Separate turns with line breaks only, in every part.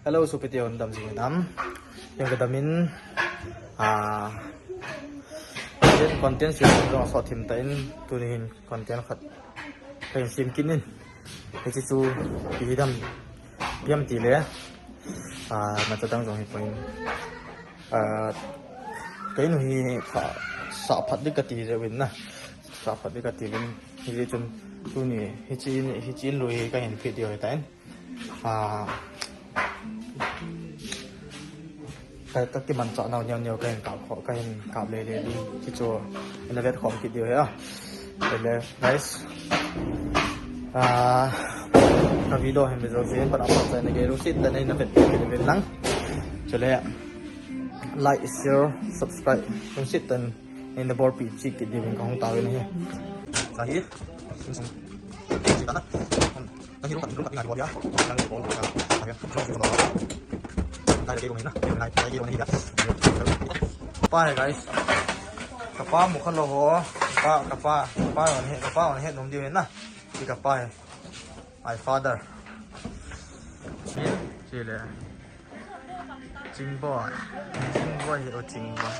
Hello Supetiyon dam sinam yang kadamin content series dong so tim tain tunin content khat kain sim kinin heci chu pidam piam ti le ma tadang jong hi point kain hi sa phat dikati je win na sa phat dikati win hi chun tuni heci lui kain video tain cái tất cái mình chọn nào nhiều cái hình cái hình cảm lên đi cái chỗ nó viết không kịp điều hết đây là guys cái video hình bây giờ phiên bắt đầu sẽ này cái receipt đây này nó viết cái bên lăng cho nên like share subscribe receipt tên in the board page cái điều mình không tạo này sao hết chỉ đó nó chỉ lúc gặp ngày qua giá đang có đây là cái này nè này cái này đó pa guys kapa mukhan lo ho kapa on he nom dio na ki kapa my father chi le jing boy he o jing boy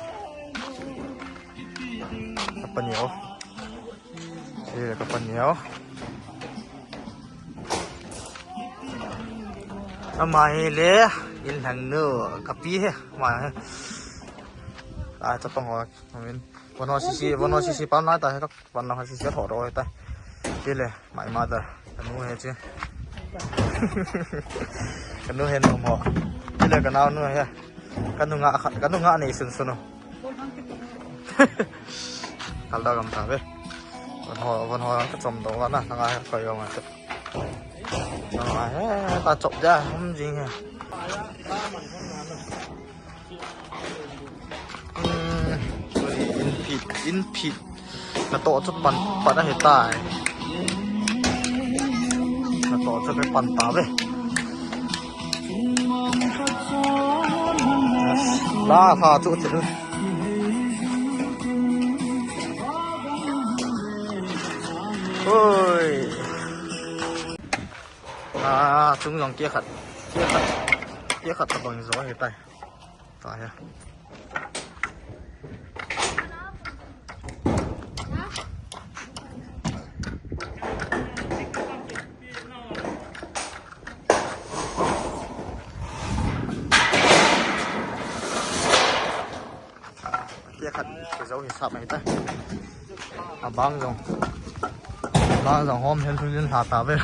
kapa niao chi le kapa niao amai le in hàng nửa cặp pi he mà chấp bằng hỏi mìnhวันนอซีปั๊มน้อยแต่ก็วันนอซีถอดโดยแต่ที่เลยหมายมาแต่กันนู้นเห็นchứกันนู้นเห็นหนุ่มหัวที่เลยกันเอานู้นเฮ้กันนู้นงะนี่สุนขัดดาวกำตาเว้ยวันหัวก็จมตรงนั้นนะทางไงคอยเอามาจุดทางไงตาจบจ้าจริงๆอินผิดมาโตจุดปั่นได้เหตุตายมาโตจะไปปั่นตาเว้ยล่าพาจุดเสร็จเลยเฮ้ยจุงลองเกียร์ขัดตะบังร้อยเหตุตายฮะขัดcái dấu hiện sạp này ta băng dòng hôm hen thương nhân hạ tả về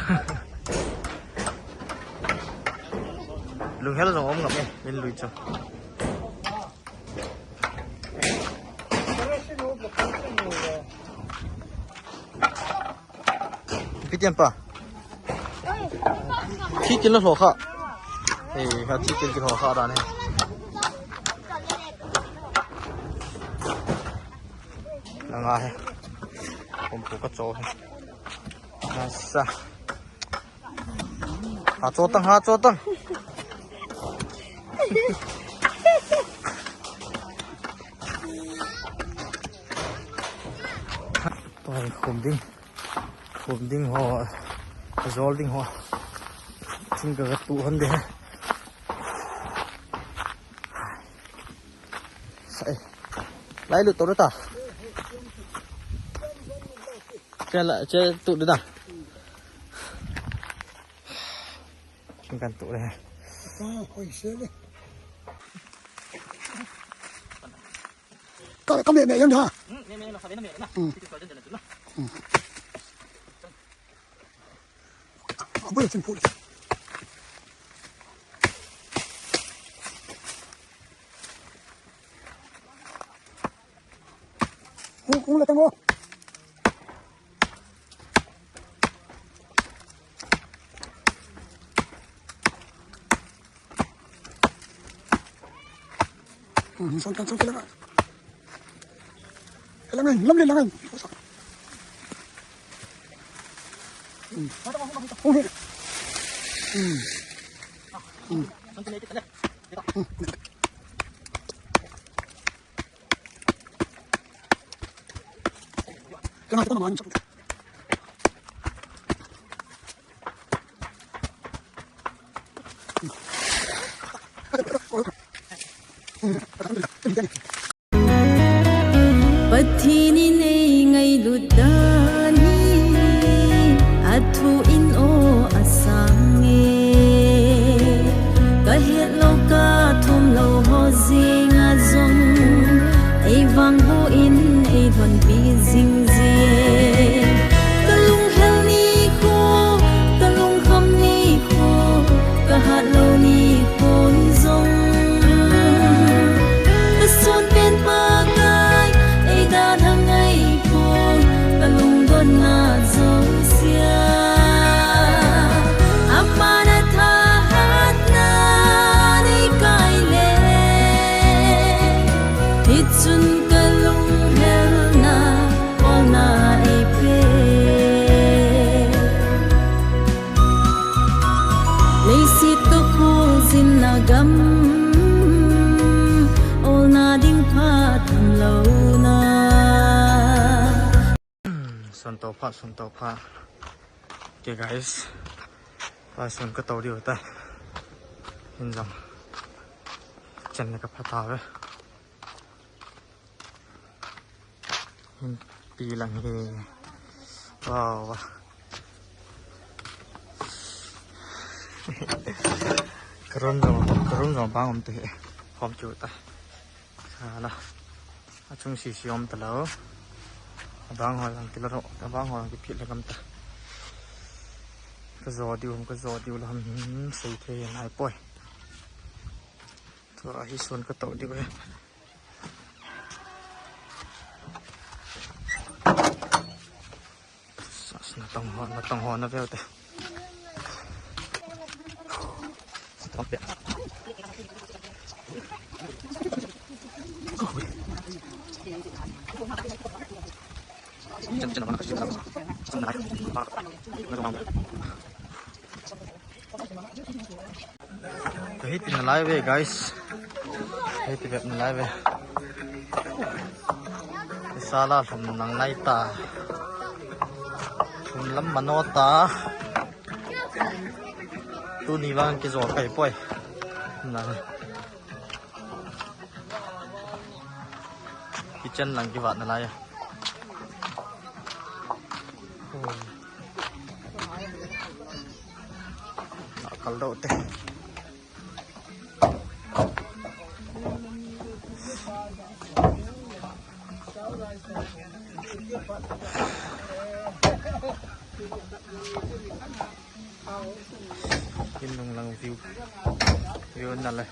lưng hết dòng ôm ngập này bên lùi chồng cái tiền pa khi kiến nó thổ khọ thì phải khi kiến cái thổ khọ đó này là ngayผมผูกกระโจนน่าซะหาโจตั้งตัวขุมดิ้งหัวโจลดิ้งหัวจริงกับตัวคนเดียวใส่ไล่หลุดตัวด้วยตาchơi tụ được à? Không cần tụ đây.
Có mẹ em hả?
Mẹ nó phải đến mẹ nè.
Bây giờ chân phụ. Cũng là tăng ô. Xong cái lăng này lắm lên lăng này không hết cái này có mà
Pathini nei ngai ludani athu in o asange kahet loka thum lo ho zinga zong ei wang ho in ei thon bi jing je kalung hel ni kho kalung kham ni kho ka hat lo ni khon zong ka son pen pa kai ei da thang ai kho kalung gon na zong sia apana tha hat na nei kai le hitsun kalung hel na ona ei pe leisi to ko zin na gam ol na ding pha tham lo na
Sun tau pha okay guys và sun có tàu điều tay nhìn rằng chân này có pha tàu đấy nhìn pi lằng hề wow keren rồi bang om teh om chu ta là chung xì xì om ta lỡ bang hồi lang kilo bang hồi lang cái phết là cầm ta cái giò điều làm xây thế này bôi thôi hi xuân cái tàu đi vậy nó tông hòn nó veo ta tông bẹt chân nó chân này cái tin live về guys cái tin web live về sala from nang nai ta from lam manota tu ni wang cái giò kai poi này cái chân lằng cái vạt này kalau đậu teh in nung lang view na le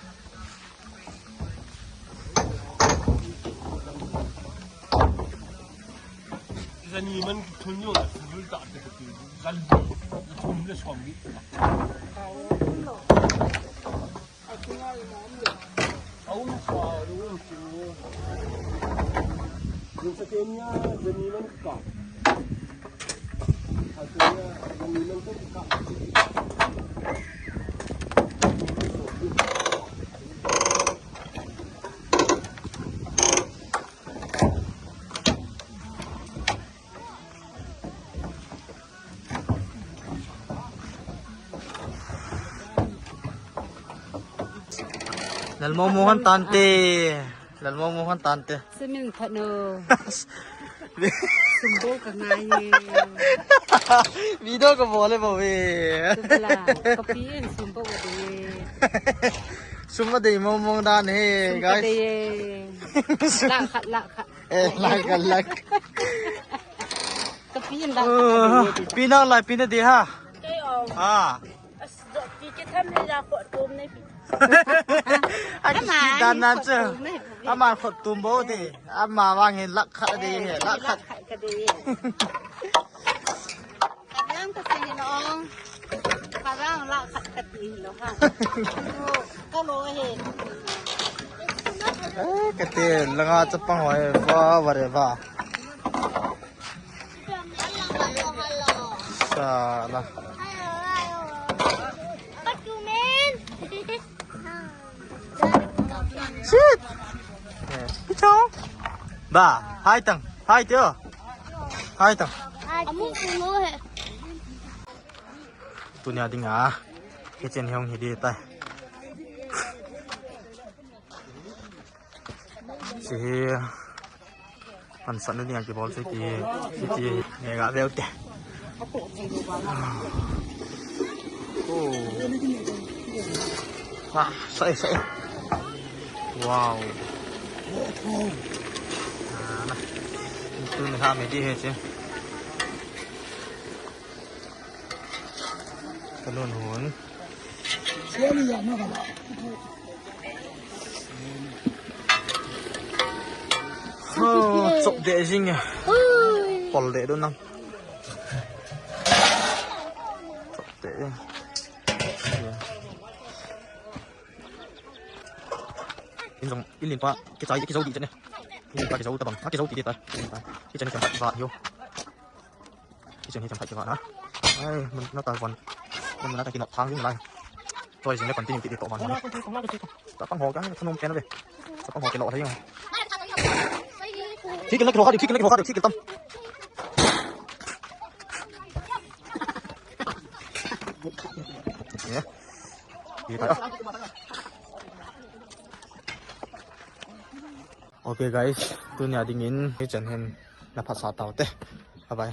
Zani man thunyo da thul ta de ti gal thum le som bi au fa ru chu ni sa kenya zani man ka atunya zani man ka
Lalmomuhan tante
Semin pano sumbo ka ngai
video ko boleh ba we
sumla kapiin sumbo ka de
summa de momong dan he guys
la khat
like
kapiin la
pinang lai pinang de ha
ki ke tham le ra ko tum nei
anh chỉ đàn nan chứ anh mà khот tùm bố thì anh mà vang hiện lắc khát đi hiện lắc khát
ka de kadang ka se noong kadang la khat ka ti lo ha ko lo he
cái tiền là ngã chấp bằng hỏi va vậy va sao là shit cái cháu bà hai tầng chưa hai tầng tụi nhà đi ngã cái chân hông thì đi tay สิมันสั่นนี่กี่บอลสิกี่เนี่ยก็เร็วแต่โอ้ว้าใส่ว้าวนะตื่นนะครับไม่ดีเฮ้ยสิกระโดดหุ่น
Siya niya na ba?
Chọc đệ dinh à. Còn đệ đâu năng. Chọc đệ. In dòng in liền qua cái dấu đi chân này. In liền qua cái dấu ta bằng cái dấu thì đi tới. Cái chân này chẳng phải vạn hiếu. Cái chân này chẳng phải vạn á. Ai mình nó tài còn mình nó tài kia nọ thang như này. Tôi xin còn tin cái tổ hoàn này. Ta tăng hồ cái không nôm cái nó về. Ta tăng hồ cái lọ thấy không? Khi cái nó được, khi cái tâm. Nhé. Đi tới. Okay guys, tôi nhà đi nhìn cái trận hình là phát xạ tàu tê. Bye bye.